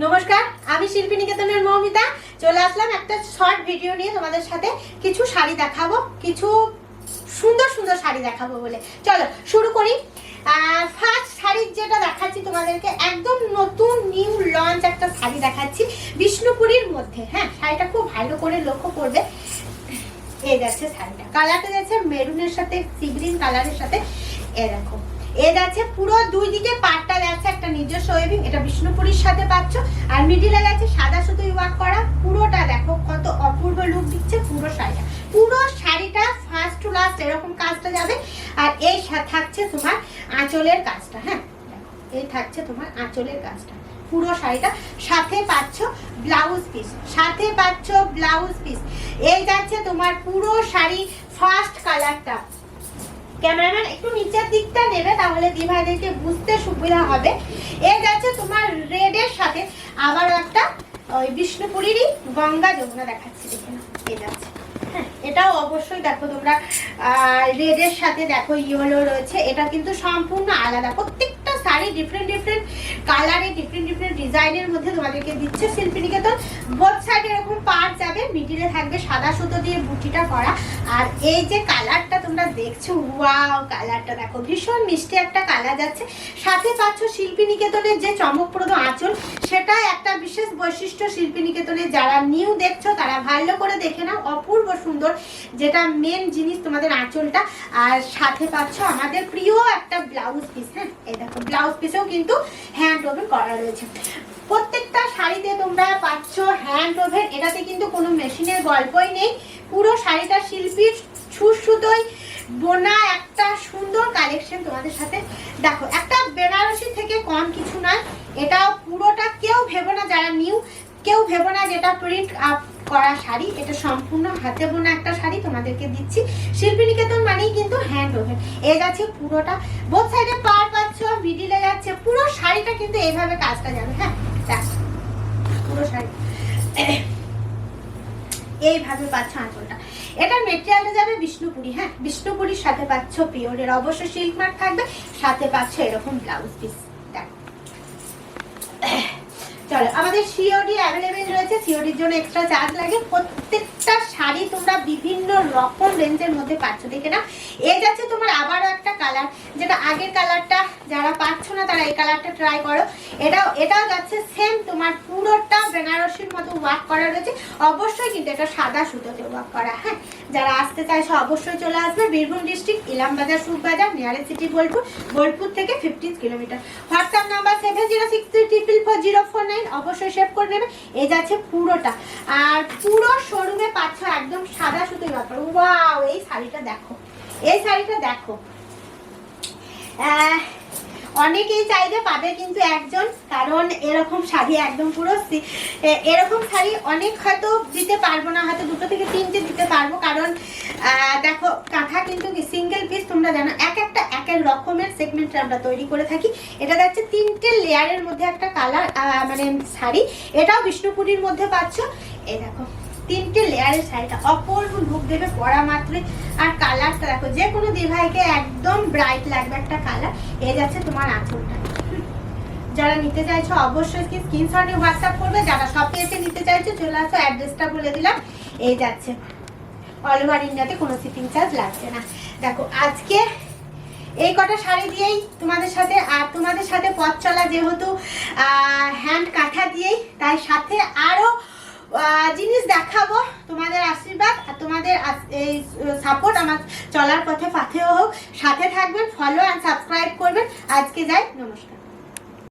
নমস্কার, আমি শিল্পী নিকেতনের মৌমিতা চলে আসলাম একটা শর্ট ভিডিও নিয়ে তোমাদের সাথে কিছু শাড়ি দেখাবো, কিছু সুন্দর সুন্দর শাড়ি দেখাবো বলে। চলো শুরু করি। ফার্স্ট শাড়ি যেটা দেখাচ্ছি তোমাদেরকে, একদম নতুন নিউ লঞ্চ একটা শাড়ি দেখাচ্ছি বিষ্ণুপুরীর মধ্যে। হ্যাঁ, শাড়িটা খুব ভালো করে লক্ষ্য করবে। এই যাচ্ছে শাড়িটা, কালারটা যাচ্ছে মেরুনের সাথে সি গ্রিন কালারের সাথে। এরকম এ যাচ্ছে পুরো দুই দিকে পাটটা যাচ্ছে একটা নিজস্ব ওয়েভিং, এটা বিষ্ণুপুরীর সাথে পাচ্ছ। আর মিডিলে যাচ্ছে সাদা সুতোই ওয়ার্ক করা। পুরোটা দেখো কত অপূর্ব লুক দিচ্ছে পুরো শাড়িটা। পুরো শাড়িটা ফার্স্ট টু লাস্ট এরকম কাজটা যাবে। আর এই থাকছে তোমার আঁচলের কাজটা। হ্যাঁ, এই থাকছে তোমার আঁচলের কাজটা পুরো শাড়িটা। সাথে পাচ্ছ ব্লাউজ পিস, সাথে পাচ্ছ ব্লাউজ পিস। এই যাচ্ছে তোমার পুরো শাড়ি ফার্স্ট কালারটা। ক্যামেরাম্যান একটু নিচের দিকটা নেবে, তাহলে দিভাইদেরকে বুঝতে সুবিধা হবে। এই যাচ্ছে তোমার রেডের সাথে আবার একটা ওই বিষ্ণুপুরীরই গঙ্গা যমুনা দেখাচ্ছি, দেখে না। এই যাচ্ছে, হ্যাঁ, এটাও অবশ্যই দেখো তোমরা রেডের সাথে দেখো ইয়েলো রয়েছে। এটা কিন্তু সম্পূর্ণ আলাদা, প্রত্যেকটা শাড়ি ডিফারেন্ট ডিফারেন্ট কালারে ডিফারেন্ট ডিফারেন্ট ডিজাইনের মধ্যে তোমাদেরকে দিচ্ছে শিল্পী নিকেতন। বোথ সাইডে এরকম পার যাবে, মিডিলে থাকবে সাদা সুতো দিয়ে বুটিটা করা। আর এই যে কালারটা তোমরা দেখছো, ওয়াও, কালারটা দেখো ভীষণ মিষ্টি একটা কালার যাচ্ছে। সাথে পাচ্ছ শিল্পী নিকেতনের যে চমকপ্রদ আঁচল, সেটা একটা বিশেষ বৈশিষ্ট্য শিল্পী নিকেতনের। যারা নিউ দেখছো তারা ভালো করে দেখে নাও, অপূর্ব সুন্দর, যেটা মেন জিনিস তোমাদের আঁচলটা। আর সাথে পাচ্ছ আমাদের প্রিয় একটা ব্লাউজ পিস। হ্যাঁ, এই দেখো ব্লাউজ পিসেও কিন্তু হ্যান্ড ওভেন করা রয়েছে। প্রত্যেকটা শাড়িতে তোমরা পাচ্ছ হ্যান্ড ওভেন, এটাতে কিন্তু কোনো মেশিনের গল্পই নেই। পুরো শাড়িটা শিল্পীর সুতোয় বোনা একটা সুন্দর কালেকশন তোমাদের সাথে। দেখো, একটা বেনারসি থেকে কম কিছু নয়। এটা পুরোটা কেউ ভেবো না, যারা নিউ কেউ ভেবো না যেটা প্রিন্ট আপ করা শাড়ি। এটা সম্পূর্ণ হাতে বোনা একটা শাড়ি তোমাদেরকে দিচ্ছি। শিল্পী নিকেতন মানেই কিন্তু হ্যান্ড ওভেন। এ যাচ্ছে পুরোটা, বোথ সাইডে পার পাচ্ছ, মিডিলে যাচ্ছে। পুরো শাড়িটা কিন্তু এইভাবে কাজটা যাবে। হ্যাঁ, দেখো পুরো শাড়ি এইভাবে পাচ্ছ আঁচলটা। এটার মেটেরিয়ালটা যাবে বিষ্ণুপুরি। হ্যাঁ, বিষ্ণুপুরির সাথে পাচ্ছ পিওরের, অবশ্যই সিল্ক মার্ক থাকবে। সাথে পাচ্ছ এরকম ব্লাউজ পিস। দেখো, চলো, আমাদের সিওডি অ্যাভেলেবেল রয়েছে। সিওডির জন্য এক্সট্রা চার্জ লাগে। প্রত্যেকটা শাড়ি তোমরা বিভিন্ন রকম রেঞ্জের মধ্যে পাচ্ছ, দেখে না। এই যাচ্ছে তোমার আবারও একটা কালার, যেটা আগের কালারটা যারা পাচ্ছ না তারা এই কালারটা ট্রাই করো। এটাও যাচ্ছে সেম তোমার পুরোটা বেনারসির মতো ওয়ার্ক করা রয়েছে। অবশ্যই কিন্তু এটা সাদা সুতোতে ওয়ার্ক করা। হ্যাঁ, যারা আসতে চাইছো অবশ্যই চলে আসবে। Birbhum district, Ilambazar, Sukhbazar, nearest city Bolpur. Bolpur থেকে 15 কিলোমিটার। হোয়াটসঅ্যাপ নাম্বার 7063440449, অবশ্যই সেভ করে নেবে। এই যাচ্ছে পুরোটা। আর পুরো শোরুমে পাচ্ছ একদম সাদা সুতোই ব্যাপার। ওয়াও, এই শাড়িটা দেখো, এই শাড়িটা দেখো। অনেকেই চাইলে পাবে কিন্তু একজন, কারণ এরকম শাড়ি একদম পুরো এরকম শাড়ি অনেক হয়তো দিতে পারবো না, হয়তো 2 থেকে 3টে দিতে পারবো। কারণ দেখো, কাঁথা কিন্তু সিঙ্গেল পিস, তোমরা জানো এক একটা এক এক রকমের সেগমেন্টে আমরা তৈরি করে থাকি। এটা যাচ্ছে 3টে লেয়ারের মধ্যে একটা কালার মানে শাড়ি। এটাও বিষ্ণুপুরীর মধ্যে পাচ্ছ। এই দেখো 3টে লেয়ারের শাড়িটা অপূর্ব লুক দেবে পরা মাত্রই। আর কালারটা দেখো, যে কোনো দিভাইকে একদম ব্রাইট লাগবে একটা কালার। এ যাচ্ছে তোমার আঁচলটা। যারা নিতে চাইছো অবশ্যই স্ক্রিনশট নিয়ে হোয়াটসঅ্যাপ করবে। যারা শপে এসে নিতে চাইছো চলে আসো, অ্যাড্রেসটা বলে দিলাম। এই যাচ্ছে, অল ওভার ইন্ডিয়াতে কোনো শিপিং চার্জ লাগছে না। দেখো, আজকে এই কটা শাড়ি দিয়েই তোমাদের সাথে, আর তোমাদের সাথে পথ চলা যেহেতু হ্যান্ড কাঁথা দিয়েই, তাই সাথে আরো জিনিস দেখাবো। তোমাদের আশীর্বাদ আর তোমাদের এই সাপোর্ট আমার চলার পথে পাথেও হোক। সাথে থাকবেন, ফলো অ্যান্ড সাবস্ক্রাইব করবেন। আজকে যাই, নমস্কার।